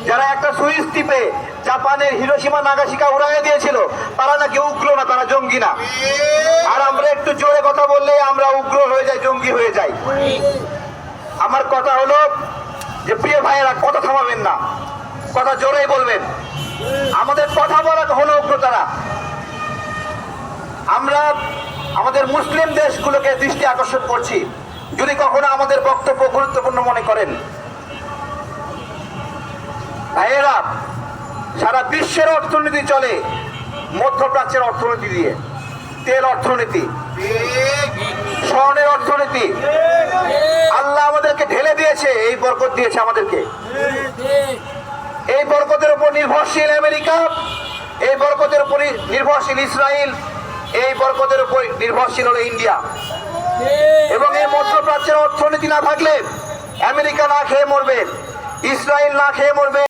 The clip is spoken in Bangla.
যারা একটা সুইচ টিপে জাপানের হিরোশিমা নাগাসাকি উড়াইয়া দিয়েছিল, তারা নাকি উগ্র না, তারা জঙ্গি না। আর আমরা একটু জোরে কথা বললে আমরা উগ্র হয়ে যাই, জঙ্গি হয়ে যাই। আমার কথা হলো যে প্রিয় ভাইয়েরা, কথা থামাবেন না, কথা জোরেই বলবেন। আমাদের কথা বলা হলো উগ্রতা না। আমরা আমাদের মুসলিম দেশগুলোকে দৃষ্টি আকর্ষণ করছি, যদি কখনো আমাদের বক্তব্য গুরুত্বপূর্ণ মনে করেন। ভাইয়েরা, সারা বিশ্বের অর্থনীতি চলে মধ্যপ্রাচ্যের অর্থনীতি দিয়ে, তেল অর্থনীতি, স্বর্ণের অর্থনীতি। আল্লাহ আমাদেরকে ঢেলে দিয়েছে, এই বরকত দিয়েছে আমাদেরকে। এই বরকতের উপর নির্ভরশীল আমেরিকা, এই বরকতের উপর নির্ভরশীল ইসরায়েল, এই বরকতের উপর নির্ভরশীল হলো ইন্ডিয়া। এবং এই মধ্যপ্রাচ্যের অর্থনীতি না থাকলে আমেরিকা না খেয়ে মরবে, ইসরায়েল না খেয়ে মরবে।